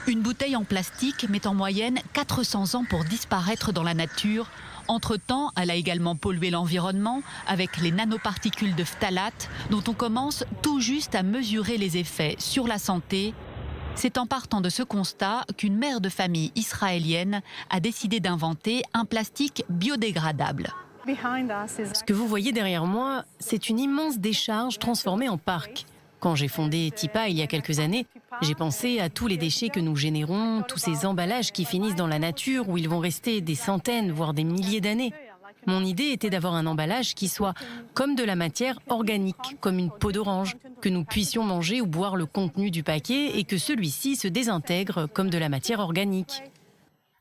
Une bouteille en plastique met en moyenne 400 ans pour disparaître dans la nature. Entre-temps, elle a également pollué l'environnement avec les nanoparticules de phtalate dont on commence tout juste à mesurer les effets sur la santé. C'est en partant de ce constat qu'une mère de famille israélienne a décidé d'inventer un plastique biodégradable. Ce que vous voyez derrière moi, c'est une immense décharge transformée en parc. Quand j'ai fondé TIPA il y a quelques années, j'ai pensé à tous les déchets que nous générons, tous ces emballages qui finissent dans la nature où ils vont rester des centaines, voire des milliers d'années. Mon idée était d'avoir un emballage qui soit comme de la matière organique, comme une peau d'orange, que nous puissions manger ou boire le contenu du paquet et que celui-ci se désintègre comme de la matière organique.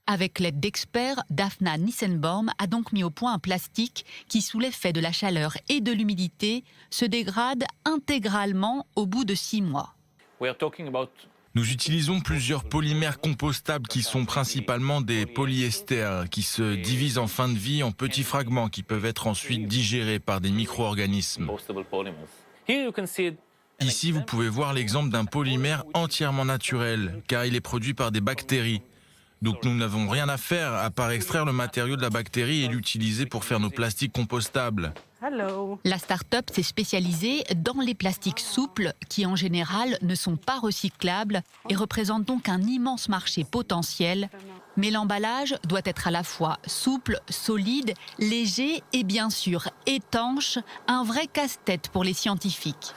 Avec l'aide d'experts, Daphna Nissenbaum a donc mis au point un plastique qui, sous l'effet de la chaleur et de l'humidité, se dégrade intégralement au bout de 6 mois. Nous utilisons plusieurs polymères compostables qui sont principalement des polyesters qui se divisent en fin de vie en petits fragments qui peuvent être ensuite digérés par des micro-organismes. Ici, vous pouvez voir l'exemple d'un polymère entièrement naturel car il est produit par des bactéries. Donc nous n'avons rien à faire à part extraire le matériau de la bactérie et l'utiliser pour faire nos plastiques compostables. La start-up s'est spécialisée dans les plastiques souples qui en général ne sont pas recyclables et représentent donc un immense marché potentiel. Mais l'emballage doit être à la fois souple, solide, léger et bien sûr étanche, un vrai casse-tête pour les scientifiques.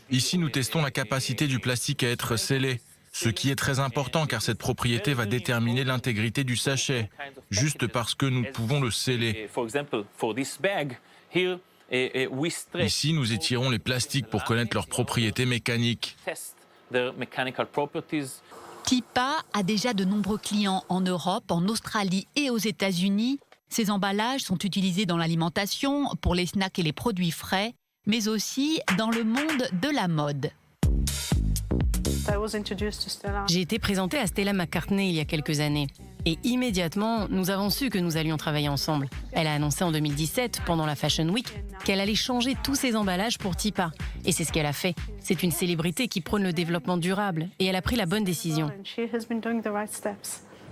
Ici, nous testons la capacité du plastique à être scellé. Ce qui est très important car cette propriété va déterminer l'intégrité du sachet, juste parce que nous pouvons le sceller. Ici, nous étirons les plastiques pour connaître leurs propriétés mécaniques. TIPA a déjà de nombreux clients en Europe, en Australie et aux États-Unis. Ces emballages sont utilisés dans l'alimentation, pour les snacks et les produits frais, mais aussi dans le monde de la mode. J'ai été présentée à Stella McCartney il y a quelques années. Et immédiatement, nous avons su que nous allions travailler ensemble. Elle a annoncé en 2017, pendant la Fashion Week, qu'elle allait changer tous ses emballages pour TIPA. Et c'est ce qu'elle a fait. C'est une célébrité qui prône le développement durable. Et elle a pris la bonne décision.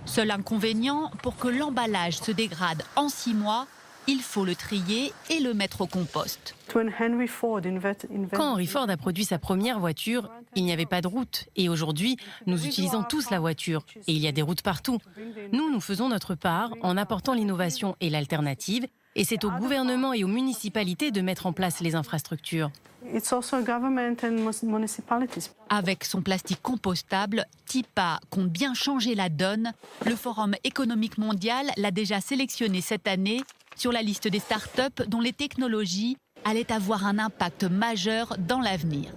Seul inconvénient, pour que l'emballage se dégrade en 6 mois, il faut le trier et le mettre au compost. Quand Henry Ford a produit sa première voiture, il n'y avait pas de route. Et aujourd'hui, nous utilisons tous la voiture. Et il y a des routes partout. Nous faisons notre part en apportant l'innovation et l'alternative. Et c'est au gouvernement et aux municipalités de mettre en place les infrastructures. Avec son plastique compostable, TIPA compte bien changer la donne. Le Forum économique mondial l'a déjà sélectionné cette année sur la liste des startups dont les technologies allaient avoir un impact majeur dans l'avenir.